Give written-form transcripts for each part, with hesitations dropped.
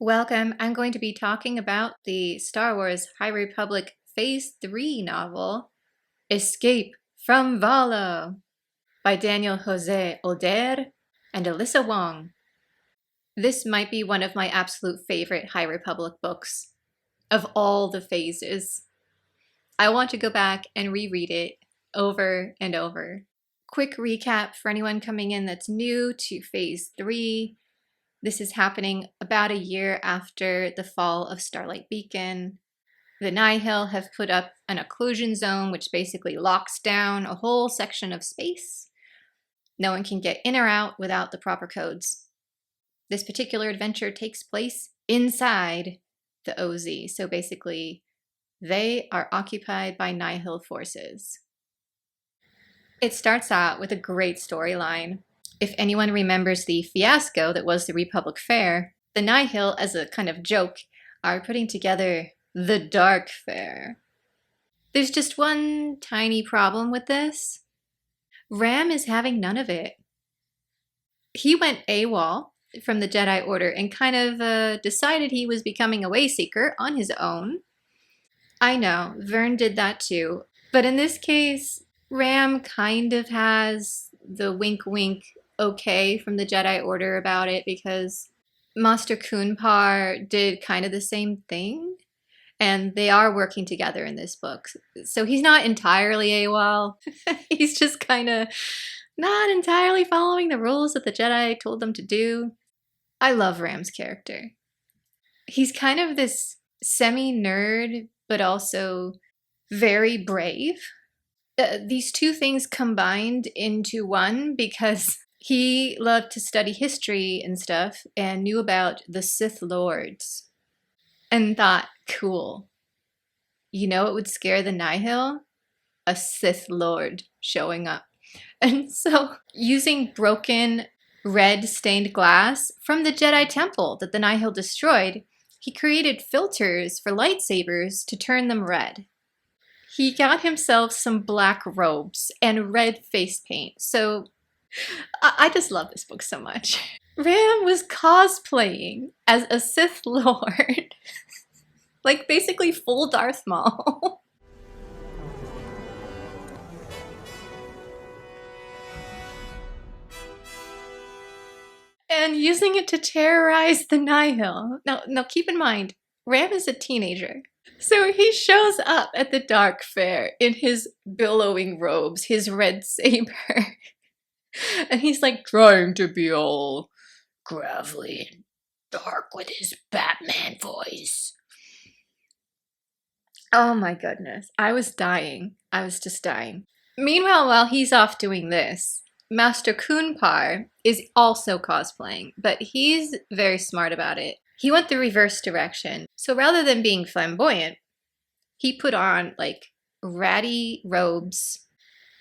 Welcome. I'm going to be talking about the Star Wars High Republic Phase 3 novel, Escape from Valo, by Daniel José Oder and Alyssa Wong. This might be one of my absolute favorite High Republic books of all the phases. I want to go back and reread it over and over. Quick recap for anyone coming in that's new to Phase 3. This is happening about a year after the fall of Starlight Beacon. The Nihil have put up an occlusion zone, which basically locks down a whole section of space. No one can get in or out without the proper codes. This particular adventure takes place inside the OZ, so basically they are occupied by Nihil forces. It starts out with a great storyline. If anyone remembers the fiasco that was the Republic Fair, the Nihil, as a kind of joke, are putting together the Dark Fair. There's just one tiny problem with this. Ram is having none of it. He went AWOL from the Jedi Order and kind of decided he was becoming a Wayseeker on his own. I know, Vern did that too, but in this case, Ram kind of has the wink-wink okay from the Jedi Order about it because Master Kunpar did kind of the same thing, and they are working together in this book. So he's not entirely AWOL. He's just kind of not entirely following the rules that the Jedi told them to do. I love Ram's character. He's kind of this semi-nerd, but also very brave. These two things combined into one because he loved to study history and stuff and knew about the Sith Lords and thought, cool. You know what would scare the Nihil? A Sith Lord showing up. And so using broken red stained glass from the Jedi Temple that the Nihil destroyed, he created filters for lightsabers to turn them red. He got himself some black robes and red face paint, so I just love this book so much. Ram was cosplaying as a Sith Lord. Like basically full Darth Maul. And using it to terrorize the Nihil. Now keep in mind, Ram is a teenager. So he shows up at the Dark Fair in his billowing robes, his red saber. And he's like trying to be all gravelly and dark with his Batman voice. Oh my goodness. I was dying. I was just dying. Meanwhile, while he's off doing this, Master Kunpar is also cosplaying, but he's very smart about it. He went the reverse direction. So rather than being flamboyant, he put on like ratty robes,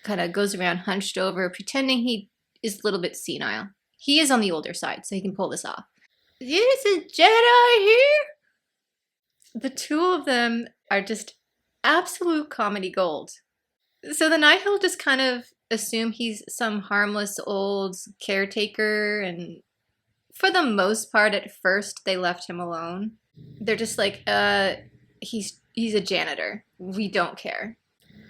kind of goes around hunched over, pretending he is a little bit senile. He is on the older side, so he can pull this off. There's a Jedi here? The two of them are just absolute comedy gold. So the Nihil just kind of assume he's some harmless old caretaker, and for the most part, at first, they left him alone. They're just like, he's a janitor. We don't care.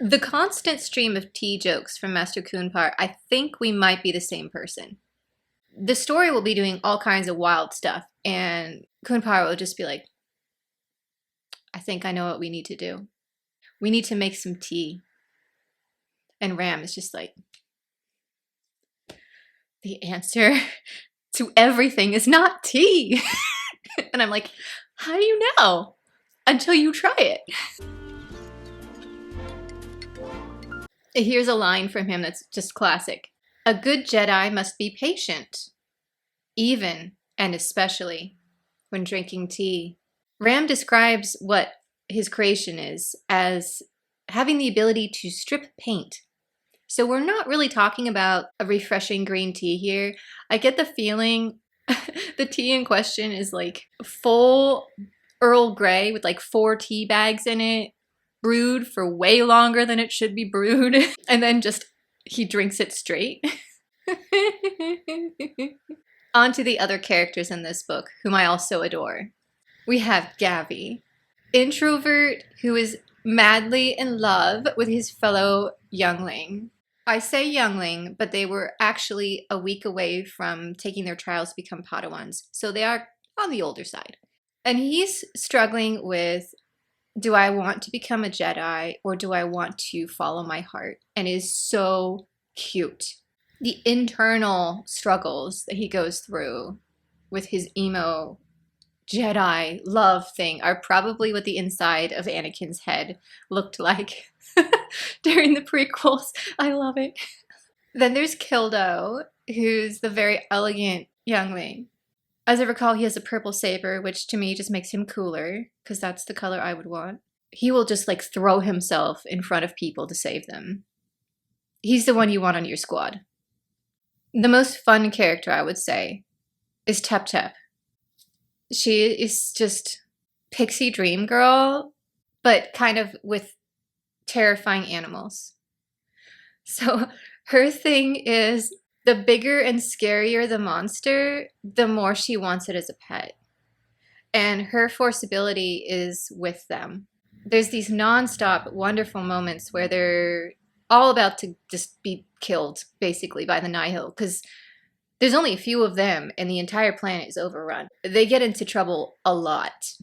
The constant stream of tea jokes from Master Kunpar, I think we might be the same person. The story will be doing all kinds of wild stuff, and Kunpar will just be like, I think I know what we need to do. We need to make some tea. And Ram is just like, the answer to everything is not tea. And I'm like, how do you know? Until you try it. Here's a line from him that's just classic. A good Jedi must be patient, even and especially when drinking tea. Ram describes what his creation is as having the ability to strip paint. So we're not really talking about a refreshing green tea here. I get the feeling the tea in question is like full Earl Grey with like 4 tea bags in it, brewed for way longer than it should be brewed, and then just he drinks it straight. On to the other characters in this book, whom I also adore. We have Gavi, introvert who is madly in love with his fellow youngling. I say youngling, but they were actually a week away from taking their trials to become Padawans, so they are on the older side. And he's struggling with, do I want to become a Jedi or do I want to follow my heart? And it is so cute. The internal struggles that he goes through with his emo Jedi love thing are probably what the inside of Anakin's head looked like during the prequels. I love it. Then there's Kildo, who's the very elegant youngling. As I recall, he has a purple saber, which to me just makes him cooler, because that's the color I would want. He will just like throw himself in front of people to save them. He's the one you want on your squad. The most fun character, I would say, is Tep Tep. She is just pixie dream girl, but kind of with terrifying animals. So her thing is, the bigger and scarier the monster, the more she wants it as a pet. And her forceability is with them. There's these nonstop wonderful moments where they're all about to just be killed, basically, by the Nihil, because there's only a few of them and the entire planet is overrun. They get into trouble a lot.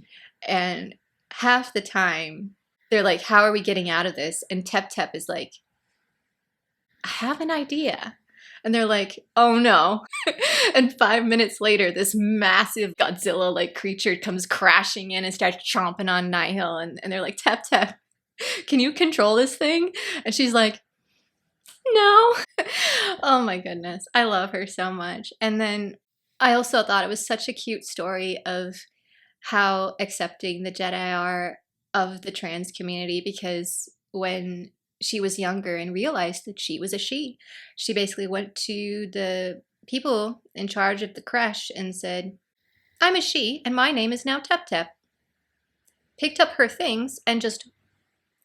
And half the time, they're like, how are we getting out of this? And Tep Tep is like, I have an idea. And they're like, oh no. And 5 minutes later, this massive Godzilla-like creature comes crashing in and starts chomping on Nihil. And they're like, Tep Tep, can you control this thing? And she's like, no. Oh my goodness. I love her so much. And then I also thought it was such a cute story of how accepting the Jedi are of the trans community, because when she was younger and realized that she was a she basically went to the people in charge of the creche and said, I'm a she and my name is now Tep Tep. Picked up her things and just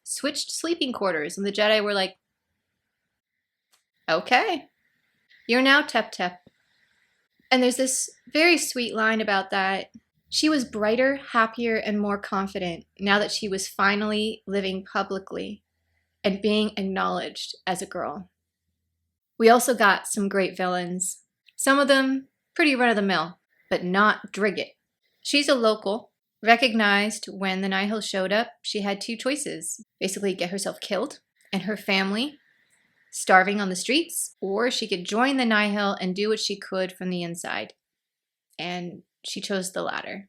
switched sleeping quarters. And the Jedi were like, okay, you're now Tep Tep. And there's this very sweet line about that. She was brighter, happier, and more confident now that she was finally living publicly and being acknowledged as a girl. We also got some great villains. Some of them pretty run-of-the-mill, but not Drigget. She's a local, recognized when the Nihil showed up. She had two choices. Basically get herself killed and her family starving on the streets, or she could join the Nihil and do what she could from the inside. And she chose the latter.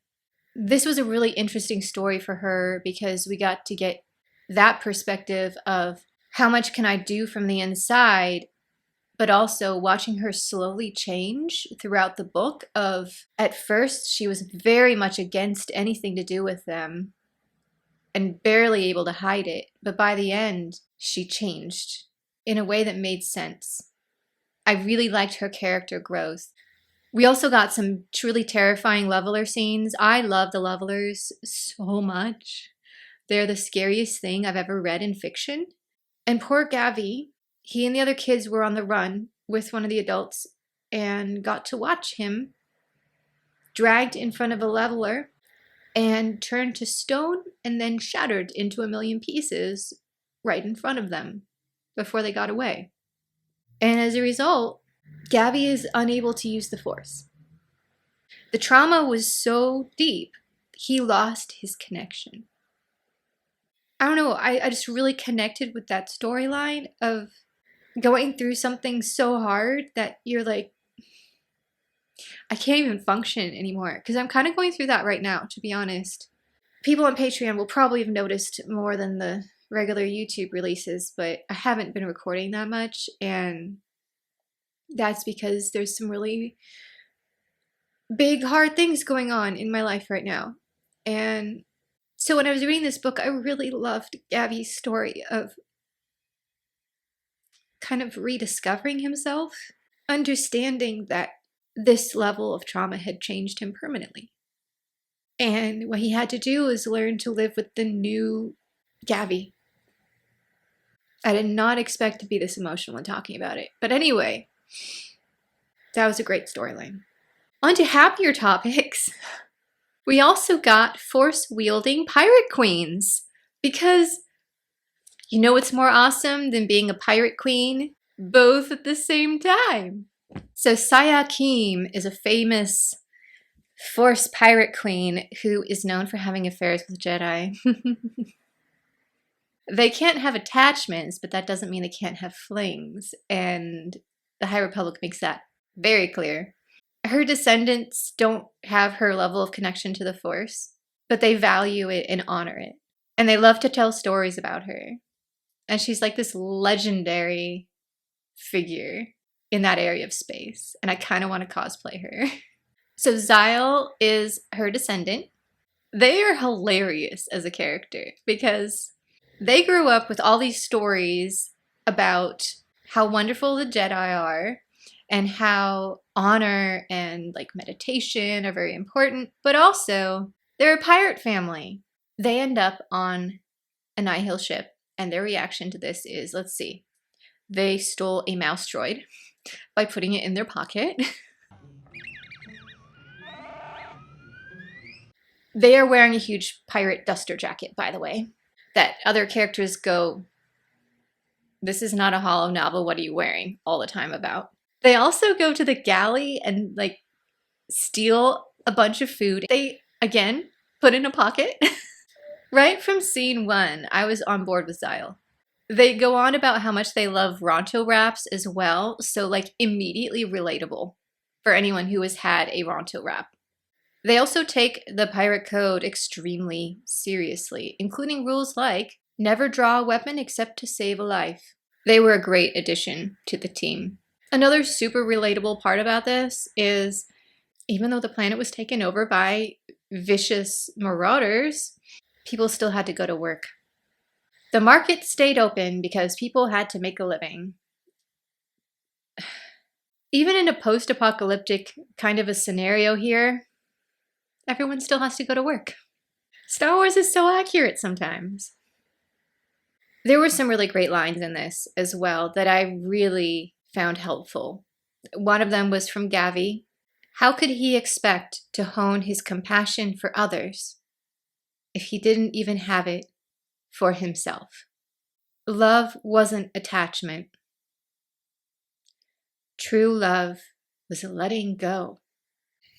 This was a really interesting story for her because we got to get that perspective of how much can I do from the inside, but also watching her slowly change throughout the book of, at first, she was very much against anything to do with them and barely able to hide it. But by the end, she changed in a way that made sense. I really liked her character growth. We also got some truly terrifying leveler scenes. I love the levelers so much. They're the scariest thing I've ever read in fiction. And poor Gavi, he and the other kids were on the run with one of the adults and got to watch him dragged in front of a leveler and turned to stone and then shattered into a million pieces right in front of them before they got away. And as a result, Gavi is unable to use the Force. The trauma was so deep, he lost his connection. I don't know, I just really connected with that storyline of going through something so hard that you're like, I can't even function anymore. Because I'm kind of going through that right now, to be honest. People on Patreon will probably have noticed more than the regular YouTube releases, but I haven't been recording that much, and that's because there's some really big, hard things going on in my life right now. And so when I was reading this book, I really loved Gavi's story of kind of rediscovering himself, understanding that this level of trauma had changed him permanently. And what he had to do was learn to live with the new Gavi. I did not expect to be this emotional when talking about it. But anyway, that was a great storyline. On to happier topics. We also got force-wielding pirate queens, because you know what's more awesome than being a pirate queen? Both at the same time. So Saya Kim is a famous Force pirate queen who is known for having affairs with Jedi. They can't have attachments, but that doesn't mean they can't have flings, and the High Republic makes that very clear. Her descendants don't have her level of connection to the Force, but they value it and honor it. And they love to tell stories about her. And she's like this legendary figure in that area of space, and I kind of want to cosplay her. So Zyle is her descendant. They are hilarious as a character because they grew up with all these stories about how wonderful the Jedi are and how honor and like meditation are very important, but also they're a pirate family. They end up on a Nihil ship, and their reaction to this is, let's see, they stole a mouse droid by putting it in their pocket. They are wearing a huge pirate duster jacket, by the way, that other characters go, this is not a hollow novel, what are you wearing all the time about? They also go to the galley and like steal a bunch of food. They, again, put in a pocket. Right from scene 1, I was on board with Zyle. They go on about how much they love Ronto wraps as well, so like immediately relatable for anyone who has had a Ronto wrap. They also take the pirate code extremely seriously, including rules like never draw a weapon except to save a life. They were a great addition to the team. Another super relatable part about this is even though the planet was taken over by vicious marauders, people still had to go to work. The market stayed open because people had to make a living. Even in a post-apocalyptic kind of a scenario here, everyone still has to go to work. Star Wars is so accurate sometimes. There were some really great lines in this as well that I really found helpful. One of them was from Gavi. How could he expect to hone his compassion for others if he didn't even have it for himself? Love wasn't attachment. True love was letting go.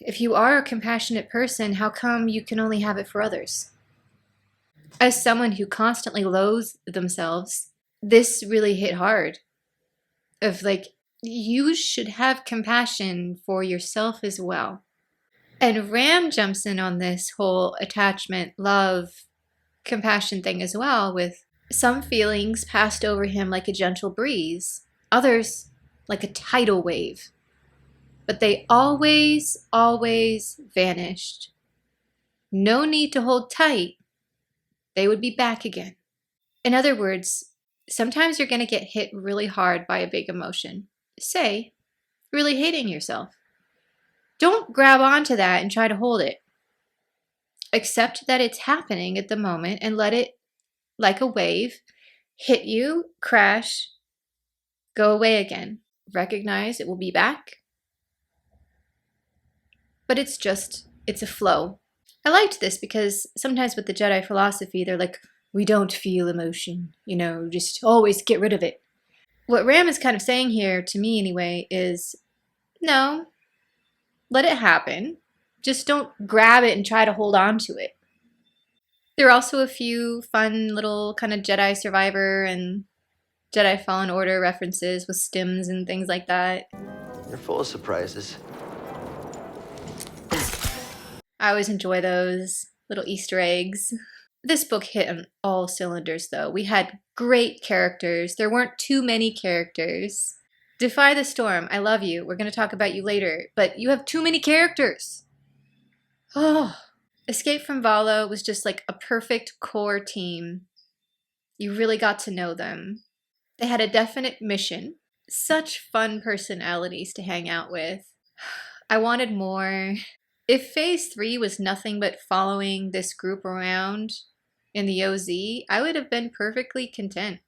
If you are a compassionate person, how come you can only have it for others? As someone who constantly loathes themselves, this really hit hard. Of like, you should have compassion for yourself as well. And Ram jumps in on this whole attachment, love, compassion thing as well, with some feelings passed over him like a gentle breeze, others like a tidal wave. But they always, always vanished. No need to hold tight. They would be back again. In other words, sometimes you're going to get hit really hard by a big emotion. Say, really hating yourself. Don't grab onto that and try to hold it. Accept that it's happening at the moment and let it, like a wave, hit you, crash, go away again. Recognize it will be back. But it's a flow. I liked this because sometimes with the Jedi philosophy, they're like, we don't feel emotion, just always get rid of it. What Ram is kind of saying here, to me anyway, is no, let it happen. Just don't grab it and try to hold on to it. There are also a few fun little kind of Jedi Survivor and Jedi Fallen Order references with stims and things like that. You're full of surprises. I always enjoy those little Easter eggs. This book hit on all cylinders, though. We had great characters. There weren't too many characters. Defy the Storm, I love you. We're going to talk about you later, but you have too many characters. Oh, Escape from Valo was just like a perfect core team. You really got to know them. They had a definite mission. Such fun personalities to hang out with. I wanted more. If Phase 3 was nothing but following this group around in the OZ, I would have been perfectly content.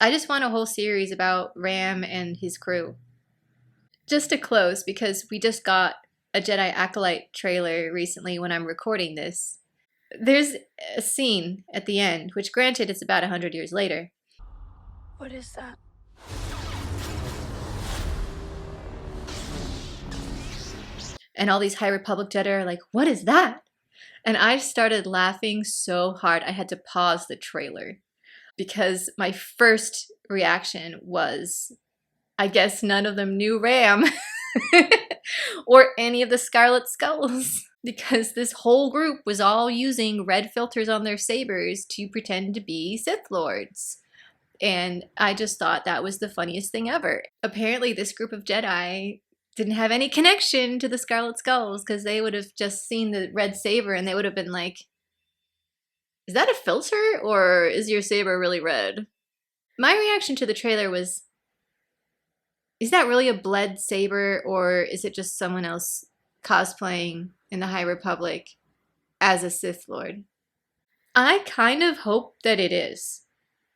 I just want a whole series about Ram and his crew. Just to close, because we just got a Jedi Acolyte trailer recently when I'm recording this. There's a scene at the end, which granted it's about 100 years later. What is that? And all these High Republic Jedi are like, what is that? And I started laughing so hard I had to pause the trailer because my first reaction was, I guess none of them knew Ram or any of the Scarlet Skulls because this whole group was all using red filters on their sabers to pretend to be Sith Lords. And I just thought that was the funniest thing ever. Apparently, this group of Jedi didn't have any connection to the Scarlet Skulls because they would have just seen the red saber and they would have been like, is that a filter or is your saber really red? My reaction to the trailer was, is that really a bled saber or is it just someone else cosplaying in the High Republic as a Sith Lord? I kind of hope that it is.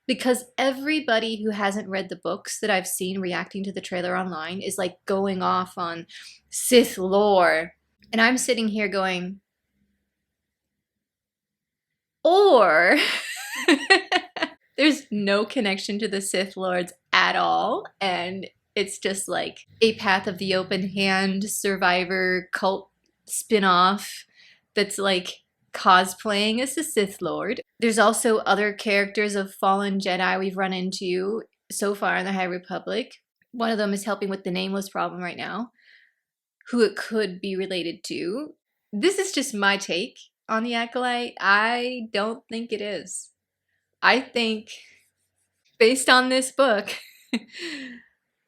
Because everybody who hasn't read the books that I've seen reacting to the trailer online is like going off on Sith lore. And I'm sitting here going, or there's no connection to the Sith Lords at all. And it's just like a Path of the Open Hand survivor cult spin-off that's like cosplaying as a Sith Lord. There's also other characters of fallen Jedi we've run into so far in the High Republic. One of them is helping with the Nameless problem right now, who it could be related to. This is just my take on the Acolyte. I don't think it is. I think, based on this book,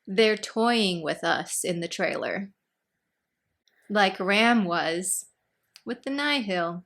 they're toying with us in the trailer. Like Ram was with the Nihil.